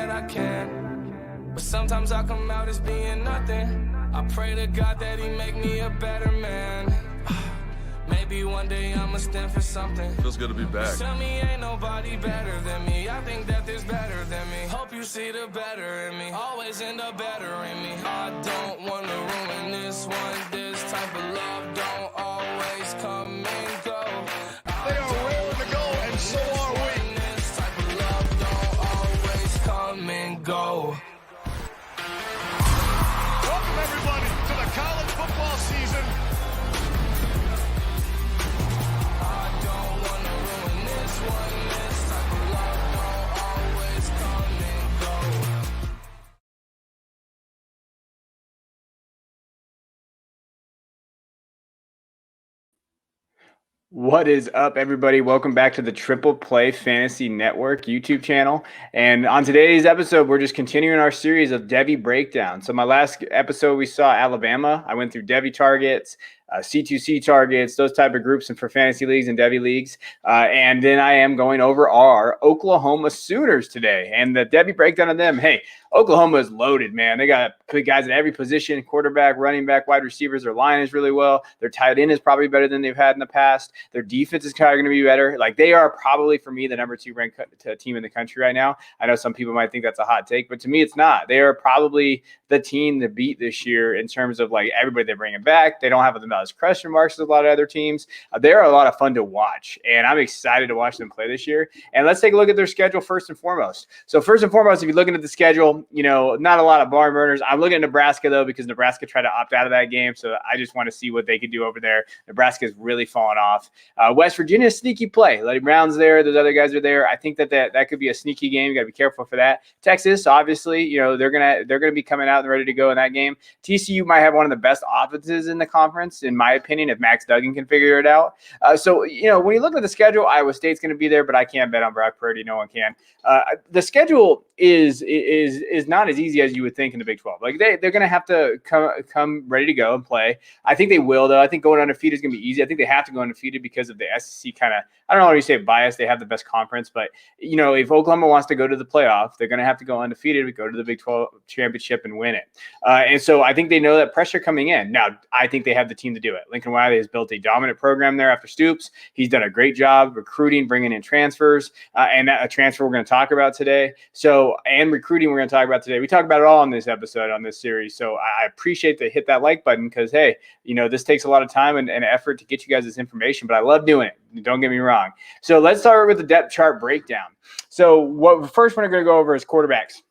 that I can. But sometimes I come out as being nothing. I pray to God that he make me a better man. Maybe one day I'ma stand for something. Feels good to be back. Tell me ain't nobody better than me. I think that there's better than me. Hope you see the better in me. Always end up better in me. I don't wanna ruin this one. This type of love don't always come and go. They are raring to go, and so are we. This type of love don't always come and go. Welcome everybody to the college football season. What is up, everybody? Welcome back to the Triple Play Fantasy Network YouTube channel. And on today's episode, we're just continuing our series of Devy breakdown. So my last episode, we saw Alabama. I went through Devy targets, C2C targets, those type of groups, and for fantasy leagues and Devy leagues. And then I am going over our Oklahoma Sooners today and the Devy breakdown of them. Hey, Oklahoma is loaded, man. They got good guys at every position: quarterback, running back, wide receivers. Their line is really well. Their tight end is probably better than they've had in the past. Their defense is kind of going to be better. Like, they are probably, for me, the number 2 ranked team in the country right now. I know some people might think that's a hot take, but to me, it's not. They are probably the team to beat this year in terms of, like, everybody they're bringing back. They don't have them as question marks as a lot of other teams. They are a lot of fun to watch, and I'm excited to watch them play this year. And let's take a look at their schedule first and foremost. So first and foremost, if you're looking at the schedule, you know, not a lot of barn burners. I'm looking at Nebraska, though, because Nebraska tried to opt out of that game, so I just want to see what they could do over there. Nebraska's really fallen off. West Virginia, sneaky play. Letty Brown's there. Those other guys are there. I think that could be a sneaky game. You got to be careful for that. Texas, obviously, you know, they're gonna be coming out and ready to go in that game. TCU might have one of the best offenses in the conference, in my opinion, if Max Duggan can figure it out. So, you know, when you look at the schedule, Iowa State's going to be there, but I can't bet on Brock Purdy. No one can. The schedule is not as easy as you would think in the Big 12. Like, they're going to have to come ready to go and play. I think they will, though. I think going undefeated is going to be easy. I think they have to go undefeated because of the SEC kind of, I don't know how you say bias. They have the best conference, but, you know, if Oklahoma wants to go to the playoff, they're going to have to go undefeated to go to the Big 12 championship and win it. And so I think they know that pressure coming in. Now, I think they have the team to do it. Lincoln Riley has built a dominant program there after Stoops. He's done a great job recruiting, bringing in transfers, and a transfer we're going to talk about today. So, and recruiting we're going to talk about today. We talk about it all on this episode, on this series. So I appreciate the hit that like button because, hey, you know, this takes a lot of time and effort to get you guys this information, but I love doing it. Don't get me wrong. So let's start with the depth chart breakdown. So what first we're going to go over is quarterbacks.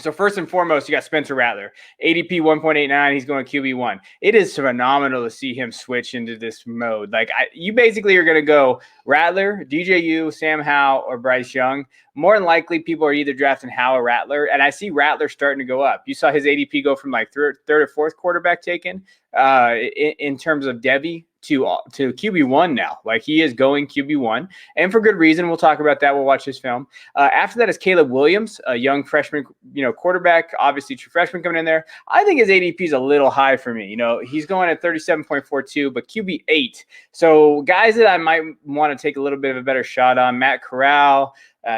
So first and foremost, you got Spencer Rattler, ADP 1.89. He's going QB1. It is phenomenal to see him switch into this mode. Like, you basically are going to go Rattler, DJU, Sam Howell, or Bryce Young. More than likely, people are either drafting Howell or Rattler, and I see Rattler starting to go up. You saw his ADP go from like third or fourth quarterback taken in terms of Devy to QB1 now. Like, he is going QB1, and for good reason. We'll talk about that. We'll watch his film. After that is Caleb Williams, a young freshman, you know, quarterback, obviously true freshman coming in there. I think his ADP is a little high for me. You know, he's going at 37.42, but QB8. So guys that I might want to take a little bit of a better shot on: Matt Corral,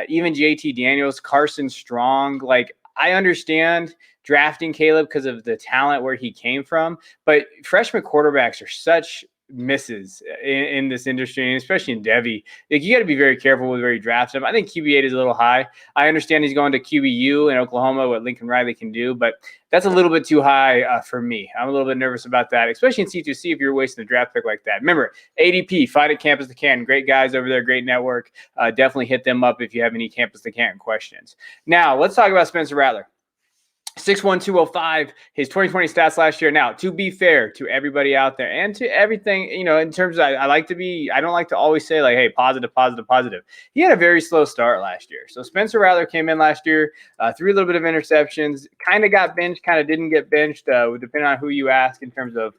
even JT Daniels, Carson Strong. Like, I understand drafting Caleb because of the talent where he came from, but freshman quarterbacks are such misses in this industry, and especially in Devy. Like, you got to be very careful with where you draft him. I think QB8 is a little high. I understand he's going to QBU in Oklahoma, what Lincoln Riley can do, but that's a little bit too high for me. I'm a little bit nervous about that, especially in C2C if you're wasting a draft pick like that. Remember, ADP, find it Campus to Canton. Great guys over there, great network. Definitely hit them up if you have any Campus to Canton questions. Now, let's talk about Spencer Rattler. 6'1", 205, his 2020 stats last year. Now, to be fair to everybody out there and to everything, you know, in terms of, I don't like to always say, like, hey, positive. He had a very slow start last year. So Spencer Rattler came in last year, threw a little bit of interceptions, kind of got benched, kind of didn't get benched, depending on who you ask in terms of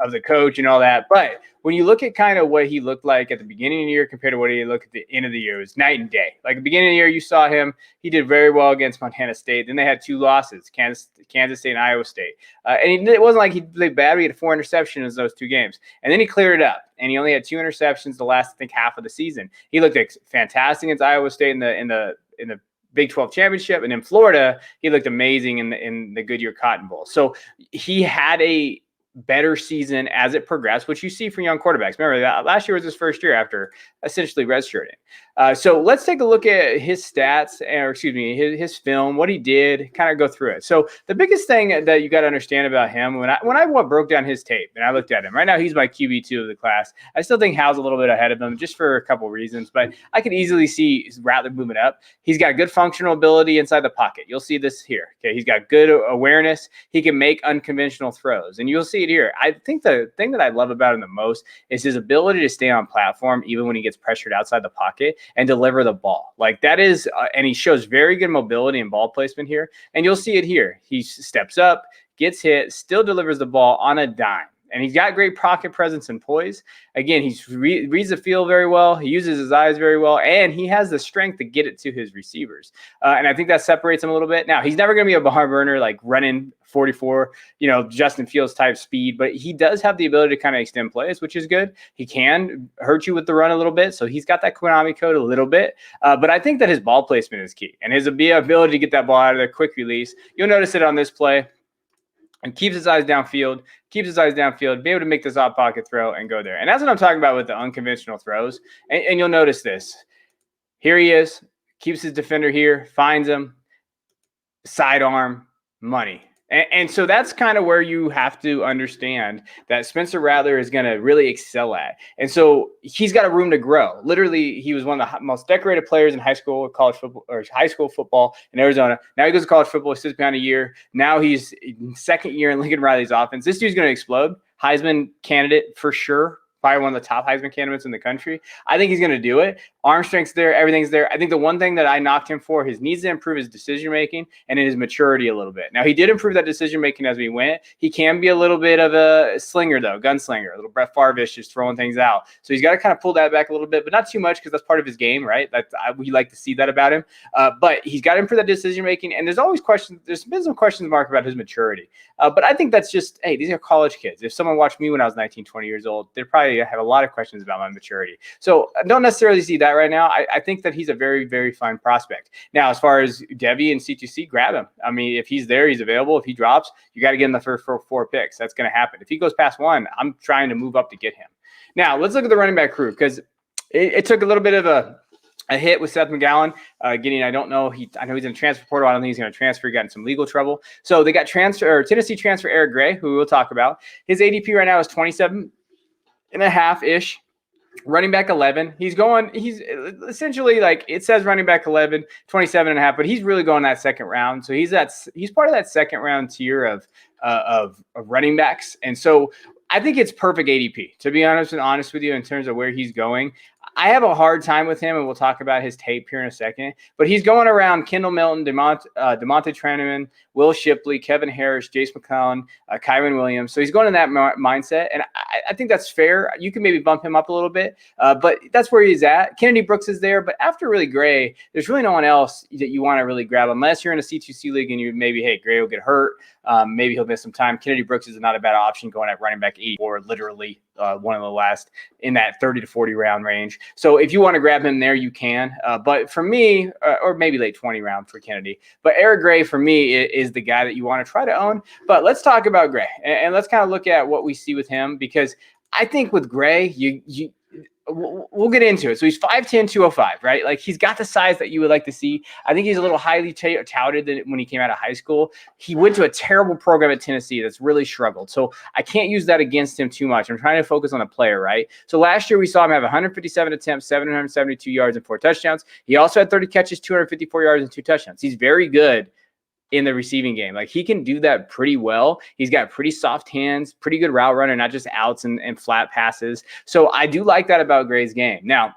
the coach and all that. But when you look at kind of what he looked like at the beginning of the year compared to what he looked at the end of the year, it was night and day. Like, the beginning of the year, you saw him. He did very well against Montana State. Then they had 2 losses, Kansas State and Iowa State. And it wasn't like he played bad. He had 4 interceptions in those 2 games. And then he cleared it up. And he only had 2 interceptions the last, I think, half of the season. He looked fantastic against Iowa State in the Big 12 championship. And in Florida, he looked amazing in the Goodyear Cotton Bowl. So he had a better season as it progressed, which you see from young quarterbacks. Remember that last year was his first year after essentially redshirting. So let's take a look at his stats, or excuse me, his film, what he did, kind of go through it. So the biggest thing that you got to understand about him, when I broke down his tape and I looked at him, right now he's my QB2 of the class. I still think Hal's a little bit ahead of him just for a couple reasons, but I could easily see Rattler moving up. He's got good functional ability inside the pocket. You'll see this here. Okay, he's got good awareness. He can make unconventional throws, and you'll see it here. I think the thing that I love about him the most is his ability to stay on platform even when he gets pressured outside the pocket and deliver the ball. Like that is, and he shows very good mobility and ball placement here. And you'll see it here. He steps up, gets hit, still delivers the ball on a dime. And he's got great pocket presence and poise. Again, he reads the field very well. He uses his eyes very well. And he has the strength to get it to his receivers. And I think that separates him a little bit. Now, he's never going to be a barn burner like running 44, Justin Fields type speed. But he does have the ability to kind of extend plays, which is good. He can hurt you with the run a little bit. So he's got that Konami code a little bit. But I think that his ball placement is key. And his ability to get that ball out of there, quick release. You'll notice it on this play. And keeps his eyes downfield, be able to make this off pocket throw and go there. And that's what I'm talking about with the unconventional throws. And you'll notice this. Here he is, keeps his defender here, finds him, sidearm, money. And so that's kind of where you have to understand that Spencer Rattler is going to really excel at. And so he's got a room to grow. Literally, he was one of the most decorated players in high school football in Arizona. Now he goes to college football, sits behind a year. Now he's in second year in Lincoln Riley's offense. This dude's going to explode. Heisman candidate for sure. Probably one of the top Heisman candidates in the country. I think he's going to do it. Arm strength's there. Everything's there. I think the one thing that I knocked him for, his needs to improve his decision-making and his maturity a little bit. Now, he did improve that decision-making as we went. He can be a little bit of a slinger, though, gunslinger, a little Brett Favre-ish, just throwing things out. So he's got to kind of pull that back a little bit, but not too much because that's part of his game, right? We like to see that about him. But he's got to improve that decision-making, and there's always questions. There's been some questions mark about his maturity. But I think that's just, hey, these are college kids. If someone watched me when I was 19, 20 years old, they'd probably have a lot of questions about my maturity. So I don't necessarily see that right now. I think that he's a very, very fine prospect. Now, as far as Devy and C2C, grab him. I mean, if he's there, he's available. If he drops, you got to get him the first four picks. That's going to happen. If he goes past one, I'm trying to move up to get him. Now, let's look at the running back crew because it took a little bit of a hit with Seth McGowan. I know he's in a transfer portal. I don't think he's going to transfer. He got in some legal trouble. So they got Tennessee transfer Eric Gray, who we'll talk about. His ADP right now is 27.5-ish. Running back 11. He's essentially like it says running back 11, 27.5, but he's really going that second round. So he's part of that second round tier of running backs. And so I think it's perfect ADP, to be honest with you, in terms of where he's going. I have a hard time with him, and we'll talk about his tape here in a second. But he's going around Kendall Milton, DeMonte Treneman, Will Shipley, Kevin Harris, Jace McClellan, Kyron Williams. So he's going in that mindset, and I think that's fair. You can maybe bump him up a little bit, but that's where he's at. Kennedy Brooks is there, but after really Gray, there's really no one else that you want to really grab unless you're in a C2C league and you maybe, hey, Gray will get hurt. Maybe he'll miss some time. Kennedy Brooks is not a bad option going at running back 8 or literally one of the last in that 30 to 40 round range. So if you want to grab him there, you can. But for me, or maybe late 20 round for Kennedy. But Eric Gray for me is the guy that you want to try to own. But let's talk about Gray and let's kind of look at what we see with him because I think with Gray, we'll get into it. So he's 5'10", 205, right? Like he's got the size that you would like to see. I think he's a little highly touted than when he came out of high school. He went to a terrible program at Tennessee that's really struggled. So I can't use that against him too much. I'm trying to focus on a player, right? So last year we saw him have 157 attempts, 772 yards and 4 touchdowns. He also had 30 catches, 254 yards and 2 touchdowns. He's very good in the receiving game. Like he can do that pretty well. He's got pretty soft hands, pretty good route runner, not just outs and flat passes. So I do like that about Gray's game. Now,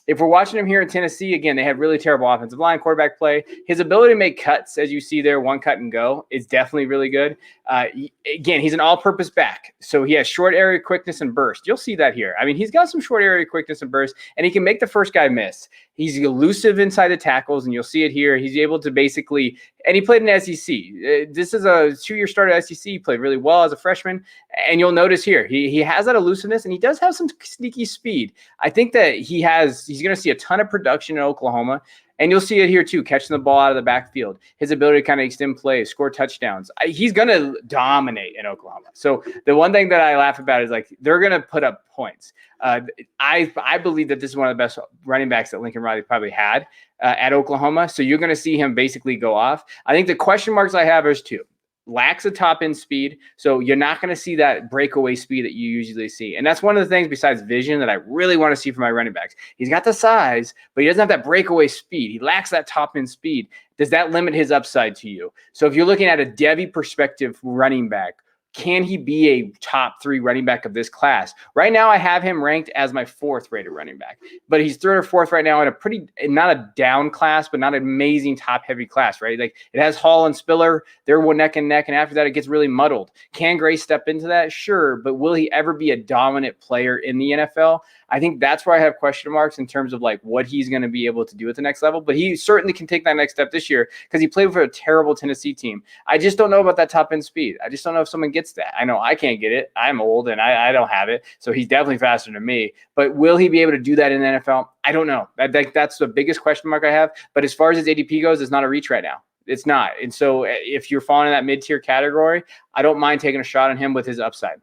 if we're watching him here in Tennessee, again, they have really terrible offensive line, quarterback play. His ability to make cuts, as you see there, one cut and go, is definitely really good. Again, he's an all-purpose back. So he has short area quickness and burst. You'll see that here. I mean, he's got some short area quickness and burst, and he can make the first guy miss. He's elusive inside the tackles, and you'll see it here. He's able to basically – and he played in SEC. This is a 2-year start at SEC. He played really well as a freshman. And you'll notice here, he has that elusiveness, and he does have some sneaky speed. I think that he's going to see a ton of production in Oklahoma. And you'll see it here too, catching the ball out of the backfield, his ability to kind of extend plays, score touchdowns. He's going to dominate in Oklahoma. So the one thing that I laugh about is like they're going to put up points. I believe that this is one of the best running backs that Lincoln Riley probably had at Oklahoma. So you're going to see him basically go off. I think the question marks I have is two. Lacks a top end speed, so you're not going to see that breakaway speed that you usually see. And that's one of the things besides vision that I really want to see from my running backs. He's got the size, but he doesn't have that breakaway speed. He lacks that top end speed. Does that limit his upside to you? So if you're looking at a Devy perspective running back, can he be a top 3 running back of this class? Right now, I have him ranked as my 4th rated running back, but he's 3rd or 4th right now in a pretty, not a down class, but not an amazing top heavy class, right? Like it has Hall and Spiller. They're neck and neck. And after that, it gets really muddled. Can Gray step into that? Sure. But will he ever be a dominant player in the NFL? I think that's where I have question marks in terms of like what he's going to be able to do at the next level, but he certainly can take that next step this year because he played for a terrible Tennessee team. I just don't know about that top end speed. I just don't know if someone gets that. I know I can't get it. I'm old and I don't have it. So he's definitely faster than me, but will he be able to do that in the NFL? I don't know. That's the biggest question mark I have. But as far as his ADP goes, it's not a reach right now. It's not. And so if you're falling in that mid-tier category, I don't mind taking a shot on him with his upside.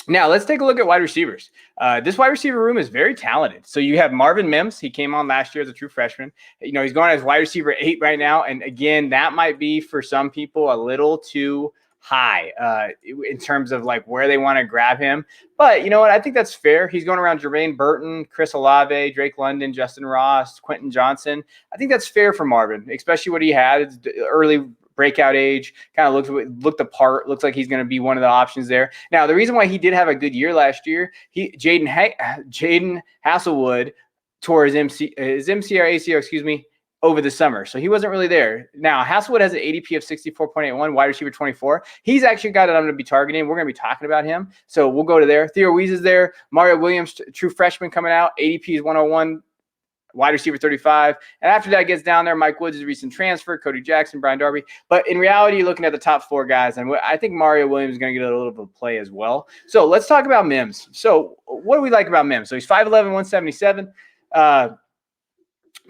Now, let's take a look at wide receivers. This wide receiver room is very talented. So you have Marvin Mims. He came on last year as a true freshman. You know, he's going as wide receiver 8 right now. And again, that might be for some people a little too high in terms of like where they want to grab him. But you know what? I think that's fair. He's going around Jermaine Burton, Chris Olave, Drake London, Justin Ross, Quentin Johnson. I think that's fair for Marvin, especially what he had. It's early breakout age, kind of looked the part, looks like he's going to be one of the options there. Now, the reason why he did have a good year last year, Jaden Hasselwood tore his MCL, ACL, excuse me, over the summer. So he wasn't really there. Now, Hasselwood has an ADP of 64.81, wide receiver 24. He's actually a guy that I'm going to be targeting. We're going to be talking about him. So we'll go to there. Theo Wease is there. Mario Williams, true freshman coming out. ADP is 101. Wide receiver 35. And after that gets down there, Mike Woods is a recent transfer, Cody Jackson, Brian Darby. But in reality, you're looking at the top 4 guys. And I think Mario Williams is going to get a little bit of play as well. So let's talk about Mims. So what do we like about Mims? So he's 5'11", 177.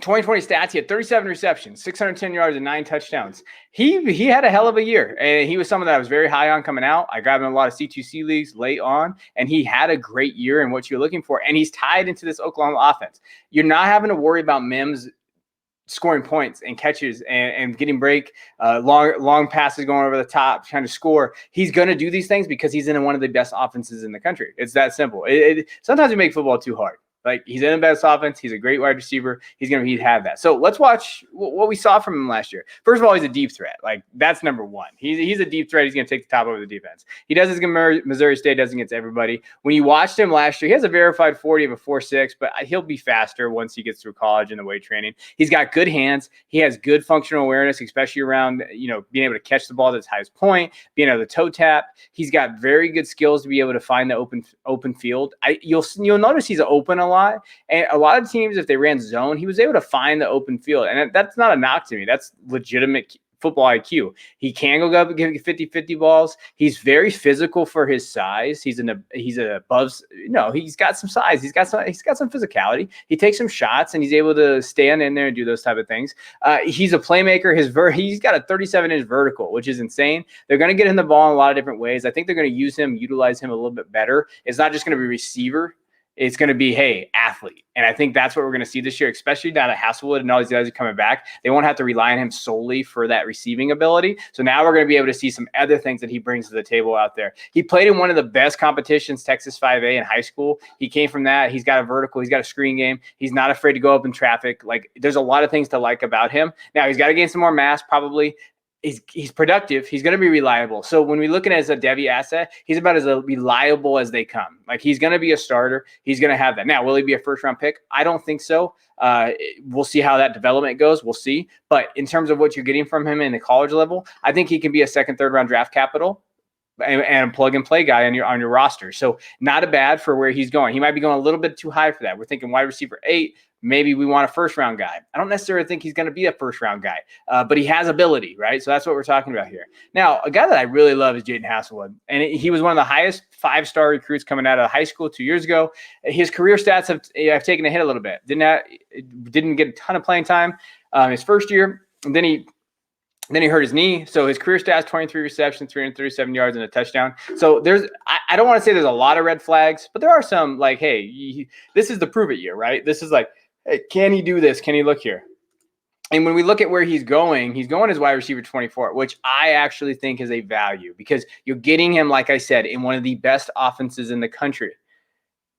2020 stats, he had 37 receptions, 610 yards, and 9 touchdowns. He had a hell of a year, and he was someone that I was very high on coming out. I grabbed him in a lot of C2C leagues late on, and he had a great year in what you're looking for, and he's tied into this Oklahoma offense. You're not having to worry about Mims scoring points and catches and getting long passes going over the top, trying to score. He's going to do these things because he's in one of the best offenses in the country. It's that simple. Sometimes we make football too hard. Like he's in the best offense. He's a great wide receiver. He'd have that. So let's watch what we saw from him last year. First of all, he's a deep threat. Like that's number one. He's a deep threat. He's going to take the top over the defense. He does this against Missouri State, does against everybody. When you watched him last year, he has a verified 40 of a 4.6, but he'll be faster once he gets through college and the weight training. He's got good hands. He has good functional awareness, especially around, being able to catch the ball at its highest point, being able to toe tap. He's got very good skills to be able to find the open field. You'll notice he's open a lot. And a lot of teams, if they ran zone, he was able to find the open field. And that's not a knock to me. That's legitimate football IQ. He can go up and give 50-50 balls. He's very physical for his size. He's got some size. He's got some physicality. He takes some shots and he's able to stand in there and do those type of things. He's a playmaker. He's got a 37-inch vertical, which is insane. They're going to get him the ball in a lot of different ways. I think they're going to utilize him a little bit better. It's not just going to be receiver. It's going to be, hey, athlete. And I think that's what we're going to see this year, especially now that Hasselwood and all these guys are coming back. They won't have to rely on him solely for that receiving ability. So now we're going to be able to see some other things that he brings to the table out there. He played in one of the best competitions, Texas 5A in high school. He came from that. He's got a vertical. He's got a screen game. He's not afraid to go up in traffic. Like, there's a lot of things to like about him. Now, he's got to gain some more mass probably. He's productive. He's going to be reliable. So when we look at it as a Devy asset, he's about as reliable as they come. Like he's going to be a starter. He's going to have that. Now, will he be a first-round pick? I don't think so. We'll see how that development goes. We'll see. But in terms of what you're getting from him in the college level, I think he can be a second, third-round draft capital and a plug-and-play guy on your roster. So not a bad for where he's going. He might be going a little bit too high for that. We're thinking wide receiver 8, maybe we want a first-round guy. I don't necessarily think he's going to be a first-round guy, but he has ability, right? So that's what we're talking about here. Now, a guy that I really love is Jaden Hasselwood, and he was one of the highest 5-star recruits coming out of high school 2 years ago. His career stats have taken a hit a little bit. Didn't get a ton of playing time his first year, and then he hurt his knee. So his career stats, 23 receptions, 337 yards, and a touchdown. So I don't want to say there's a lot of red flags, but there are some like, hey, this is the prove it year, right? This is like, hey, can he do this? Can he look here? And when we look at where he's going as wide receiver 24, which I actually think is a value because you're getting him, like I said, in one of the best offenses in the country.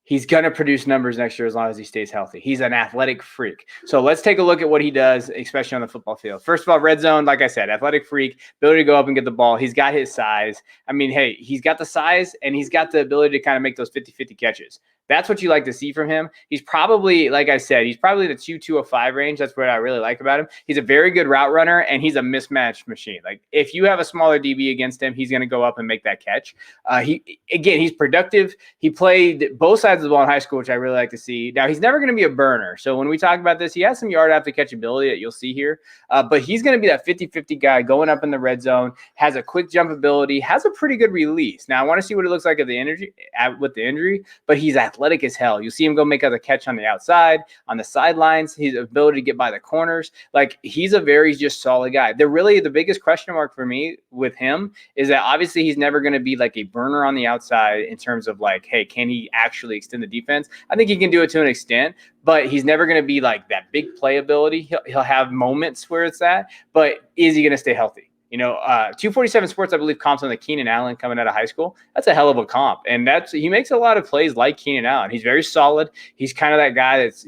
He's going to produce numbers next year as long as he stays healthy. He's an athletic freak. So let's take a look at what he does, especially on the football field. First of all, red zone, like I said, athletic freak, ability to go up and get the ball. He's got his size. I mean, hey, he's got the size and he's got the ability to kind of make those 50-50 catches. That's what you like to see from him. He's probably, like I said, he's probably the 205 range. That's what I really like about him. He's a very good route runner, and he's a mismatch machine. Like, if you have a smaller DB against him, he's going to go up and make that catch. He's productive. He played both sides of the ball in high school, which I really like to see. Now, he's never going to be a burner. So when we talk about this, he has some yard after catch ability that you'll see here. But he's going to be that 50-50 guy going up in the red zone, has a quick jump ability, has a pretty good release. Now, I want to see what it looks like with the injury, but he's athletic as hell. You see him go make a catch on the outside, on the sidelines, his ability to get by the corners. Like, he's a very just solid guy. The biggest question mark for me with him is that obviously he's never going to be like a burner on the outside in terms of like, hey, can he actually extend the defense? I think he can do it to an extent, but he's never going to be like that big playability. He'll have moments where it's that, but is he going to stay healthy? 247 Sports, I believe, comps on the Keenan Allen coming out of high school. That's a hell of a comp. And he makes a lot of plays like Keenan Allen. He's very solid. He's kind of that guy that's,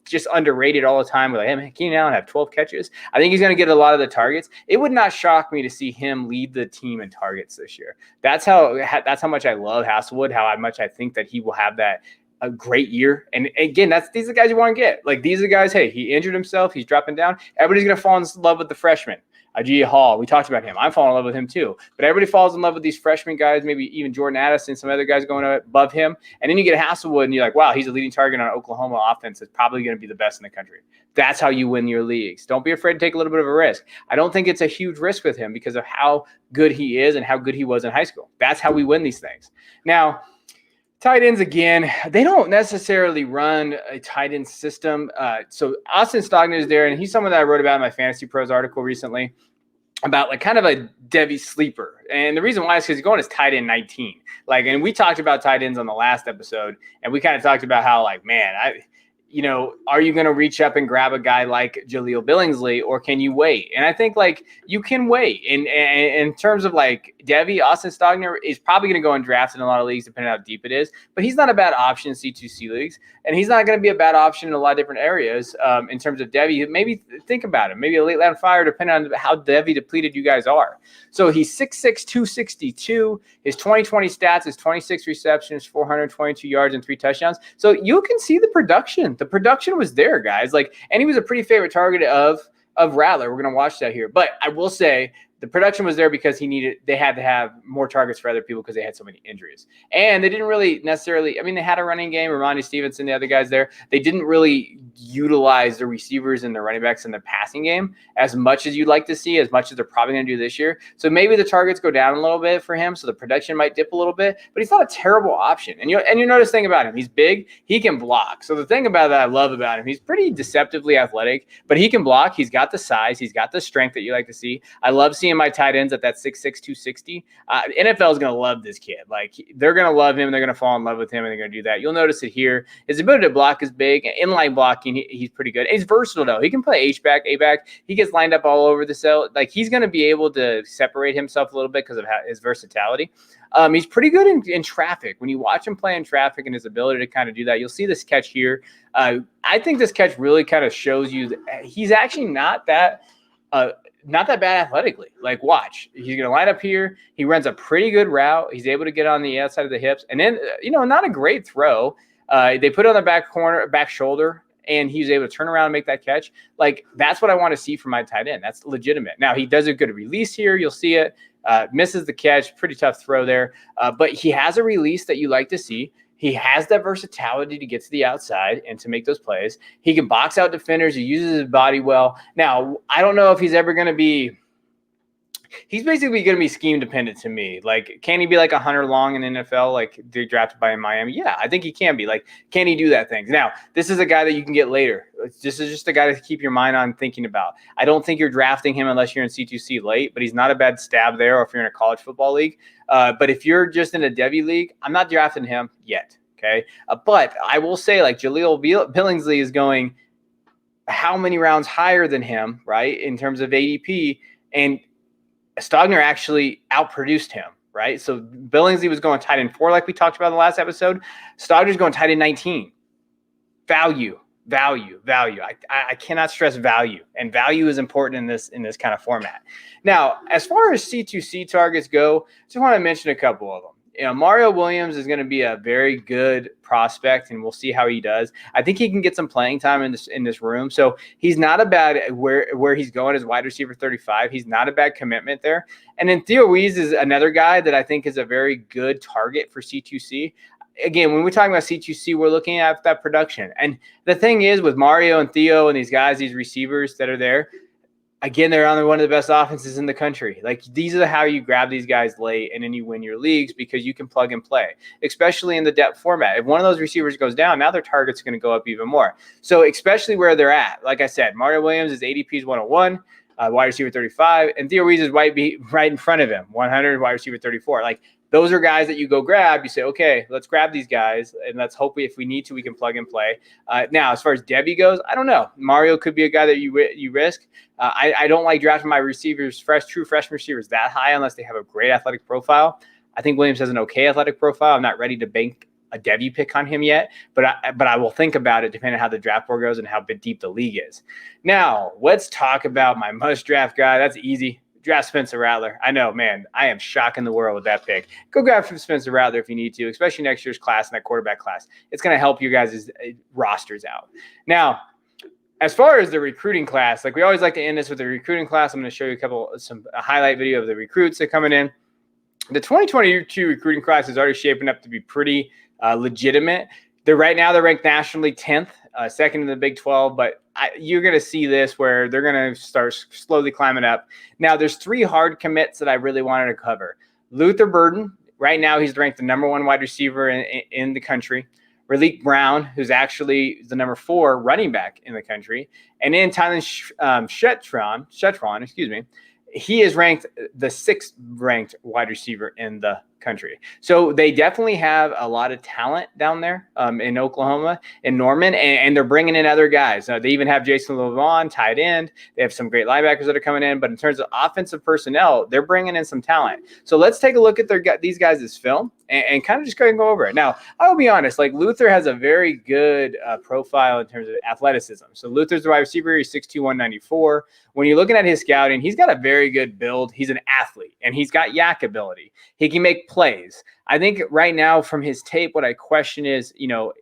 just underrated all the time. We're like, hey, man, Keenan Allen had 12 catches. I think he's going to get a lot of the targets. It would not shock me to see him lead the team in targets this year. That's how much I love Hasselwood, how much I think that he will have a great year. And again, these are the guys you want to get. Like, these are the guys, hey, he injured himself. He's dropping down. Everybody's going to fall in love with the freshman. Ajay Hall, we talked about him. I'm falling in love with him too. But everybody falls in love with these freshman guys, maybe even Jordan Addison, some other guys going above him. And then you get Hasselwood and you're like, wow, he's a leading target on Oklahoma offense. That's probably going to be the best in the country. That's how you win your leagues. Don't be afraid to take a little bit of a risk. I don't think it's a huge risk with him because of how good he is and how good he was in high school. That's how we win these things. Now, tight ends, again, they don't necessarily run a tight end system. So Austin Stogner is there, and he's someone that I wrote about in my Fantasy Pros article recently about like kind of a Devy sleeper. And the reason why is because he's going as tight end 19. And we talked about tight ends on the last episode, and we kind of talked about how, like, man, are you going to reach up and grab a guy like Jaleel Billingsley, or can you wait? And I think, like, you can wait. And in terms of, like, Devy, Austin Stogner is probably going to go undrafted in a lot of leagues, depending on how deep it is. But he's not a bad option in C2C leagues. And he's not going to be a bad option in a lot of different areas in terms of Devy. Maybe think about him. Maybe a late round fire, depending on how Devy depleted you guys are. So he's 6'6", 262. His 2020 stats is 26 receptions, 422 yards, and 3 touchdowns. So you can see the production. The production was there, guys. And he was a pretty favorite target of Rattler. We're going to watch that here. But I will say the production was there because they had to have more targets for other people because they had so many injuries. And they didn't really necessarily, they had a running game, Ramondre Stevenson, the other guys there. They didn't really utilize the receivers and the running backs in the passing game as much as you'd like to see, as much as they're probably going to do this year. So maybe the targets go down a little bit for him, so the production might dip a little bit, but he's not a terrible option. And you notice the thing about him, he's big, he can block. So the thing about that I love about him, he's pretty deceptively athletic, but he can block. He's got the size, he's got the strength that you like to see. I love seeing my tight ends at that 6'6", 260. NFL is going to love this kid. They're going to love him, they're going to fall in love with him, and they're going to do that. You'll notice it here. His ability to block is big. Inline blocking, he's pretty good. He's versatile, though. He can play H-back, A-back. He gets lined up all over the cell. He's going to be able to separate himself a little bit because of his versatility. He's pretty good in traffic. When you watch him play in traffic and his ability to kind of do that, you'll see this catch here. I think this catch really kind of shows you that he's actually not that bad athletically. Watch. He's going to line up here. He runs a pretty good route. He's able to get on the outside of the hips. And then, not a great throw. They put it on the back shoulder, and he was able to turn around and make that catch. That's what I want to see from my tight end. That's legitimate. Now, he does a good release here. You'll see it. Misses the catch. Pretty tough throw there. But he has a release that you like to see. He has that versatility to get to the outside and to make those plays. He can box out defenders. He uses his body well. Now, I don't know if he's ever going to be – he's basically going to be scheme dependent to me. Like, can he be like a Hunter Long in the NFL, like they're drafted by in Miami? Yeah, I think he can be. Like, can he do that thing? Now, this is a guy that you can get later. This is just a guy to keep your mind on thinking about. I don't think you're drafting him unless you're in C2C late, but he's not a bad stab there, or if you're in a college football league. But if you're just in a Devy league, I'm not drafting him yet. Okay. But I will say, like, Jaleel Billingsley is going how many rounds higher than him, right, in terms of ADP, and Stogner actually outproduced him, right? So Billingsley was going tight end 4, like we talked about in the last episode. Stogner's going tight end 19. Value. I cannot stress value, and value is important in this kind of format. Now, as far as C2C targets go, just want to mention a couple of them. Mario Williams is going to be a very good prospect, and we'll see how he does. I think he can get some playing time in this room. So he's not a bad where he's going as wide receiver 35. He's not a bad commitment there. And then Theo Wease is another guy that I think is a very good target for C2C. Again, when we're talking about C2C, we're looking at that production. And the thing is, with Mario and Theo and these guys, these receivers that are there, again, they're on one of the best offenses in the country. Like, these are how you grab these guys late, and then you win your leagues because you can plug and play, especially in the depth format. If one of those receivers goes down, now their target's going to go up even more. So especially where they're at, like I said, Mario Williams is ADP's 101, wide receiver 35, and Theo Wease is right in front of him, 100, wide receiver 34. Like, those are guys that you go grab. You say, okay, let's grab these guys, and let's hope if we need to, we can plug and play. Now, as far as Devy goes, I don't know. Mario could be a guy that you risk. I don't like drafting my receivers, true freshman receivers, that high unless they have a great athletic profile. I think Williams has an okay athletic profile. I'm not ready to bank a Devy pick on him yet, but I will think about it depending on how the draft board goes and how deep the league is. Now, let's talk about my must-draft guy. That's easy. Draft Spencer Rattler. I know, man, I am shocking the world with that pick. Go grab Spencer Rattler if you need to, especially next year's class and that quarterback class. It's going to help your guys' rosters out. Now, as far as the recruiting class, like we always like to end this with the recruiting class. I'm going to show you a highlight video of the recruits that are coming in. The 2022 recruiting class is already shaping up to be pretty legitimate. They're ranked nationally 10th, second in the Big 12, but you're going to see this where they're going to start slowly climbing up. Now, there's 3 hard commits that I really wanted to cover. Luther Burden, right now he's ranked the number 1 wide receiver in the country. Raleek Brown, who's actually the number 4 running back in the country. And then Tylen Shetron, he is ranked the 6th ranked wide receiver in the country. So they definitely have a lot of talent down there in Oklahoma, in Norman, and they're bringing in other guys. They even have Jason LeVon, tight end. They have some great linebackers that are coming in. But in terms of offensive personnel, they're bringing in some talent. So let's take a look at these guys' film and kind of just go over it. Now, I'll be honest, like Luther has a very good profile in terms of athleticism. So Luther's the wide receiver. He's 6'2", 194. When you're looking at his scouting, he's got a very good build. He's an athlete, and he's got yak ability. He can make plays. I think right now from his tape, what I question is,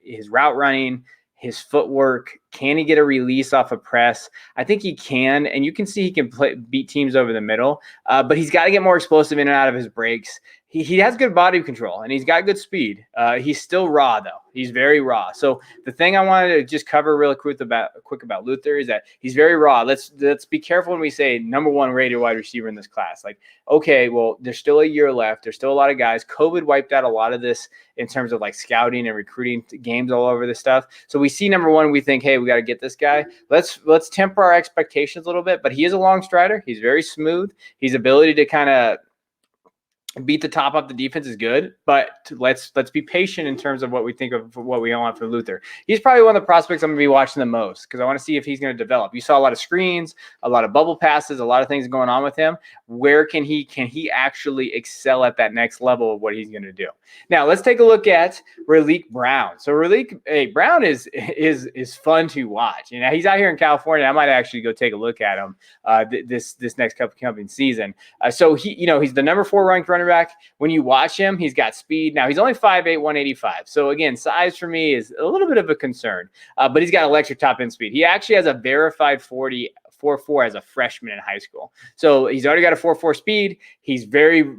his route running, his footwork. Can he get a release off a press? I think he can, and you can see he can beat teams over the middle, but he's got to get more explosive in and out of his breaks. He has good body control, and he's got good speed. He's still raw, though. He's very raw. So the thing I wanted to just cover real quick about Luther is that he's very raw. Let's be careful when we say number 1 rated wide receiver in this class. Like, okay, well, there's still a year left. There's still a lot of guys. COVID wiped out a lot of this in terms of like scouting and recruiting games all over this stuff. So we see number 1, we think, hey, we got to get this guy. Let's temper our expectations a little bit. But he is a long strider. He's very smooth. His ability to kind of beat the top up the defense is good, but let's be patient in terms of what we think of what we want from Luther. He's probably one of the prospects I'm going to be watching the most because I want to see if he's going to develop. You saw a lot of screens, a lot of bubble passes, a lot of things going on with him. Where can he actually excel at that next level of what he's going to do? Now let's take a look at Raleek Brown. So Brown is fun to watch. He's out here in California. I might actually go take a look at him this next coming season. So he's the number 4 ranked running back. When you watch him, he's got speed. Now he's only 5'8", 185. So again, size for me is a little bit of a concern, but he's got electric top end speed. He actually has a verified 4.4 as a freshman in high school. So he's already got a 4.4 speed. He's very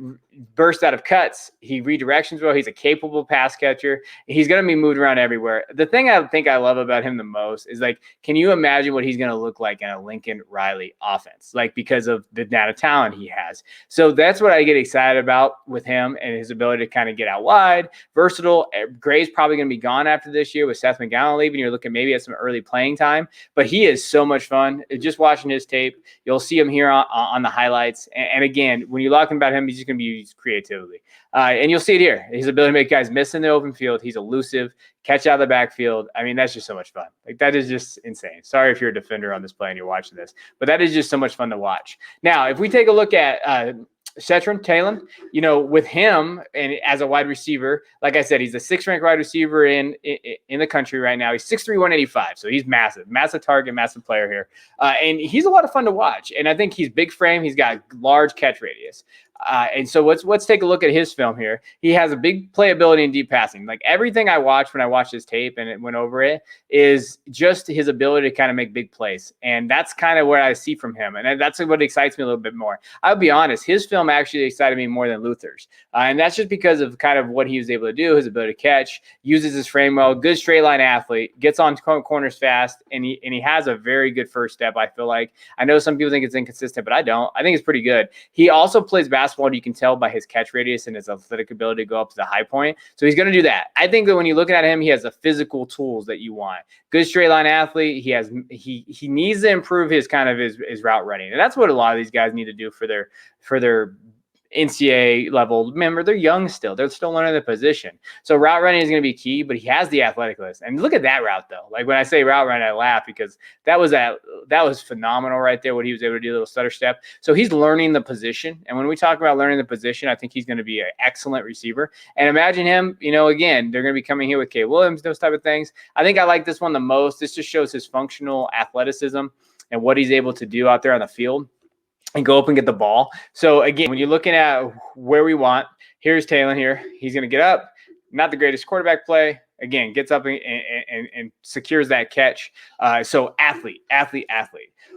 bursts out of cuts. He redirections well. He's a capable pass catcher. He's going to be moved around everywhere. The thing I think I love about him the most is, like, can you imagine what he's going to look like in a Lincoln Riley offense? Like, because of the amount of talent he has. So that's what I get excited about with him and his ability to kind of get out wide, versatile. Gray's probably going to be gone after this year with Seth McGowan leaving. You're looking maybe at some early playing time, but he is so much fun. Just watching his tape, you'll see him here on the highlights. And again, when you're talking about him, he's just going to be creativity. And you'll see it here. His ability to make guys miss in the open field. He's elusive, catch out of the backfield. I mean, that's just so much fun. Like, that is just insane. Sorry if you're a defender on this play and you're watching this, but that is just so much fun to watch. Now, if we take a look at Shetron Talon, with him and as a wide receiver, like I said, he's the 6th ranked wide receiver in the country right now. He's 6'3", 185. So he's massive target, massive player here. And he's a lot of fun to watch. And I think he's big frame. He's got large catch radius. And so let's take a look at his film here. He has a big playability and deep passing. Like, everything I watched when I watched his tape and it went over it is just his ability to kind of make big plays. And that's kind of what I see from him. And that's what excites me a little bit more. I'll be honest, his film actually excited me more than Luther's. And that's just because of kind of what he was able to do, his ability to catch, uses his frame well, good straight line athlete, gets on corners fast, and he has a very good first step, I feel like. I know some people think it's inconsistent, but I don't. I think it's pretty good. He also plays basketball. You can tell by his catch radius and his athletic ability to go up to the high point. So he's going to do that. I think that when you look at him, he has the physical tools that you want. Good straight line athlete. He needs to improve his route running. And that's what a lot of these guys need to do for their NCAA level. Remember, they're young still. They're still learning the position. So route running is going to be key, but he has the athletic list. And look at that route, though. Like, when I say route run, I laugh because that was phenomenal right there, what he was able to do, a little stutter step. So he's learning the position. And when we talk about learning the position, I think he's going to be an excellent receiver. And imagine him, again, they're going to be coming here with K. Williams, those type of things. I think I like this one the most. This just shows his functional athleticism and what he's able to do out there on the field and go up and get the ball. So again, when you're looking at where we want, here's Talon here. He's going to get up. Not the greatest quarterback play. Again, gets up and secures that catch. So athlete.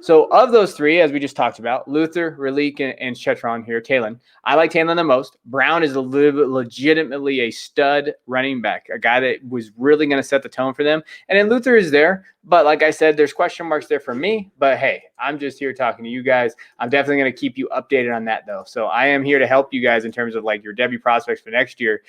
So of those three, as we just talked about, Luther, Raleek, and Shetron here, Talon, I like Talon the most. Brown is legitimately a stud running back, a guy that was really going to set the tone for them. And then Luther is there. But like I said, there's question marks there for me. But hey, I'm just here talking to you guys. I'm definitely going to keep you updated on that, though. So I am here to help you guys in terms of like your Devy prospects for next year.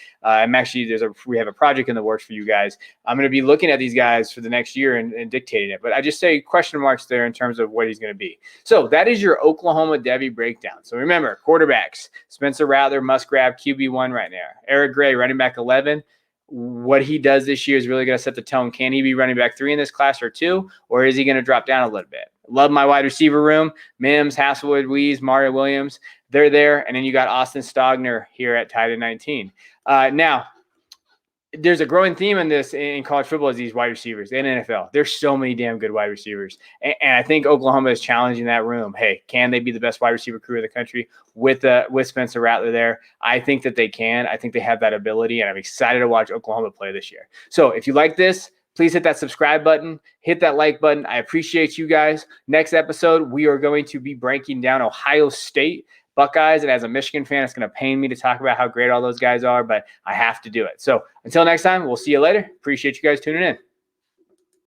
We have a project in the works for you guys. I'm going to be looking at these guys for the next year and dictating it. But I just say question marks there in terms of what he's going to be. So that is your Oklahoma Devy breakdown. So remember, quarterbacks, Spencer Rattler, must grab QB1 right now. Eric Gray, running back 11. What he does this year is really going to set the tone. Can he be running back 3 in this class or 2, or is he going to drop down a little bit? Love my wide receiver room. Mims, Hasselwood, Weeze, Mario Williams, they're there. And then you got Austin Stogner here at tight end 19. Now, there's a growing theme in this in college football is these wide receivers and NFL. There's so many damn good wide receivers. And I think Oklahoma is challenging that room. Hey, can they be the best wide receiver crew in the country with Spencer Rattler there? I think that they can. I think they have that ability, and I'm excited to watch Oklahoma play this year. So if you like this, please hit that subscribe button, hit that like button. I appreciate you guys. Next episode, we are going to be breaking down Ohio State Buckeyes, and as a Michigan fan, it's going to pain me to talk about how great all those guys are, but I have to do it. So until next time, we'll see you later. Appreciate you guys tuning in.